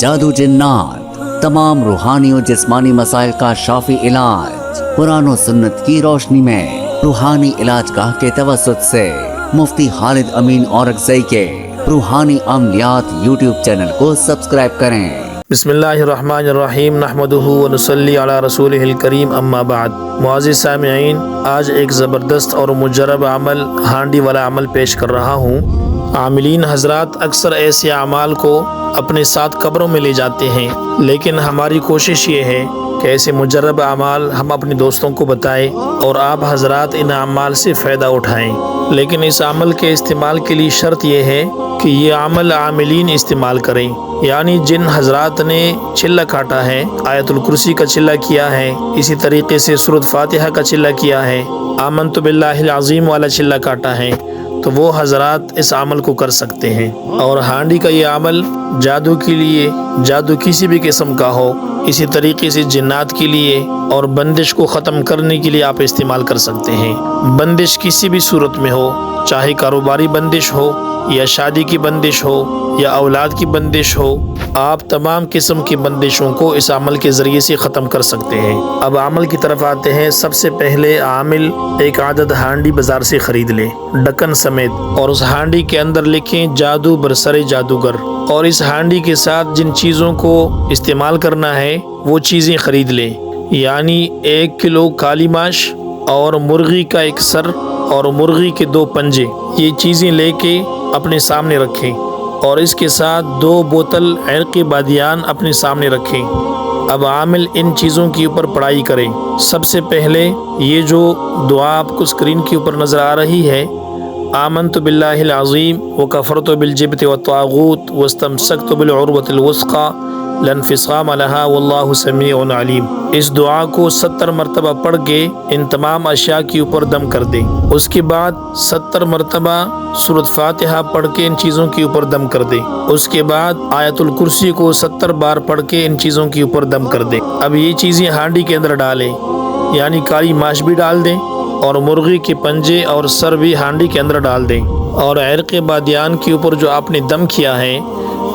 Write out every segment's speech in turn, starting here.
جادو جنات، تمام روحانی اور جسمانی مسائل کا شافی علاج، قرآن و سنت کی روشنی میں روحانی علاج گاہ کے توسط سے مفتی خالد امین اورکزئی کے روحانی عملیات یوٹیوب چینل کو سبسکرائب کریں۔ بسم اللہ الرحمن الرحیم، نحمدہ ونصلی علی رسولہ الکریم، اما بعد۔ معزز سامعین، آج ایک زبردست اور مجرب عمل، ہانڈی والا عمل پیش کر رہا ہوں۔ عاملین حضرات اکثر ایسے اعمال کو اپنے ساتھ قبروں میں لے جاتے ہیں، لیکن ہماری کوشش یہ ہے کہ ایسے مجرب اعمال ہم اپنے دوستوں کو بتائیں اور آپ حضرات ان اعمال سے فائدہ اٹھائیں۔ لیکن اس عمل کے استعمال کے لیے شرط یہ ہے کہ یہ عمل عاملین استعمال کریں، یعنی جن حضرات نے چلہ کاٹا ہے، آیت الکرسی کا چلہ کیا ہے، اسی طریقے سے سورۃ فاتحہ کا چلہ کیا ہے، آمنت باللہ العظیم والا چلہ کاٹا ہے، تو وہ حضرات اس عمل کو کر سکتے ہیں۔ اور ہانڈی کا یہ عمل جادو کے لیے، جادو کسی بھی قسم کا ہو، اسی طریقے سے جنات کے لیے اور بندش کو ختم کرنے کے لیے آپ استعمال کر سکتے ہیں۔ بندش کسی بھی صورت میں ہو، چاہے کاروباری بندش ہو یا شادی کی بندش ہو یا اولاد کی بندش ہو، آپ تمام قسم کی بندشوں کو اس عمل کے ذریعے سے ختم کر سکتے ہیں۔ اب عمل کی طرف آتے ہیں۔ سب سے پہلے عامل ایک عدد ہانڈی بازار سے خرید لے، ڈکن سمیت، اور اس ہانڈی کے اندر لکھیں جادو برسر جادوگر، اور اس ہانڈی کے ساتھ جن چیزوں کو استعمال کرنا ہے وہ چیزیں خرید لیں، یعنی 1 کلو کالی ماش اور مرغی کا ایک سر اور مرغی کے 2 پنجے، یہ چیزیں لے کے اپنے سامنے رکھیں، اور اس کے ساتھ 2 بوتل عرق بادیان اپنے سامنے رکھیں۔ اب عامل ان چیزوں کے اوپر پڑھائی کریں۔ سب سے پہلے یہ جو دعا آپ کو اسکرین کے اوپر نظر آ رہی ہے، آمنت باللہ العظیم وکفرت بالجبت والطاغوت واستمسکت بالعروۃ الوثقی لا انفصام لها واللہ سمیع علیم، اس دعا کو 70 مرتبہ پڑھ کے ان تمام اشیاء کے اوپر دم کر دیں۔ اس کے بعد 70 مرتبہ سورۃ فاتحہ پڑھ کے ان چیزوں کے اوپر دم کر دیں۔ اس کے بعد آیت الکرسی کو 70 بار پڑھ کے ان چیزوں کے اوپر دم کر دیں۔ اب یہ چیزیں ہانڈی کے اندر ڈالیں، یعنی کالی ماش بھی ڈال دیں اور مرغی کے پنجے اور سر بھی ہانڈی کے اندر ڈال دیں، اور عرق بادیان کے اوپر جو آپ نے دم کیا ہے،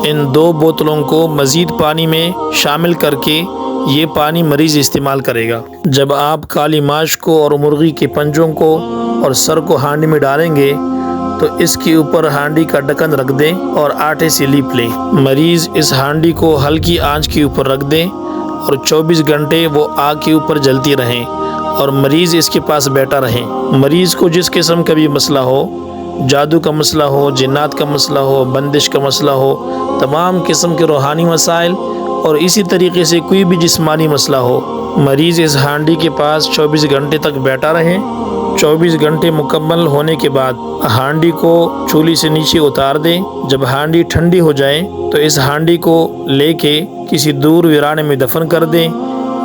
ان 2 بوتلوں کو مزید پانی میں شامل کر کے یہ پانی مریض استعمال کرے گا۔ جب آپ کالی ماش کو اور مرغی کے پنجوں کو اور سر کو ہانڈی میں ڈالیں گے تو اس کے اوپر ہانڈی کا ڈکن رکھ دیں اور آٹے سے لیپ لیں۔ مریض اس ہانڈی کو ہلکی آنچ کے اوپر رکھ دیں اور 24 گھنٹے وہ آگ کے اوپر جلتی رہیں اور مریض اس کے پاس بیٹھا رہے۔ مریض کو جس قسم کا بھی مسئلہ ہو، جادو کا مسئلہ ہو، جنات کا مسئلہ ہو، بندش کا مسئلہ ہو، تمام قسم کے روحانی مسائل اور اسی طریقے سے کوئی بھی جسمانی مسئلہ ہو، مریض اس ہانڈی کے پاس 24 گھنٹے تک بیٹھا رہے۔ 24 گھنٹے مکمل ہونے کے بعد ہانڈی کو چولہے سے نیچے اتار دیں۔ جب ہانڈی ٹھنڈی ہو جائے تو اس ہانڈی کو لے کے کسی دور ویرانے میں دفن کر دیں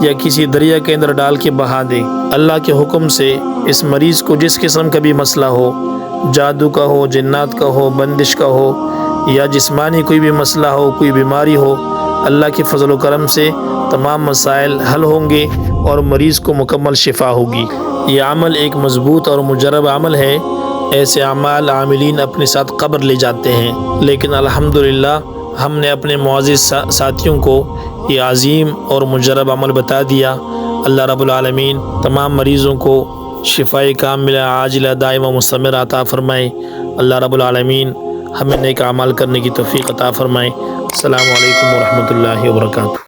یا کسی دریا کے اندر ڈال کے بہا دیں۔ اللہ کے حکم سے اس مریض کو جس قسم کا بھی مسئلہ ہو، جادو کا ہو، جنات کا ہو، بندش کا ہو یا جسمانی کوئی بھی مسئلہ ہو، کوئی بیماری ہو، اللہ کے فضل و کرم سے تمام مسائل حل ہوں گے اور مریض کو مکمل شفا ہوگی۔ یہ عمل ایک مضبوط اور مجرب عمل ہے۔ ایسے اعمال عاملین اپنے ساتھ قبر لے جاتے ہیں، لیکن الحمدللہ ہم نے اپنے معزز ساتھیوں کو یہ عظیم اور مجرب عمل بتا دیا۔ اللہ رب العالمین تمام مریضوں کو شفائے کاملہ عاجلہ دائمہ مستمر عطا فرمائے۔ اللہ رب العالمین ہمیں نیک اعمال کرنے کی توفیق عطا فرمائے۔ السلام علیکم ورحمۃ اللہ وبرکاتہ۔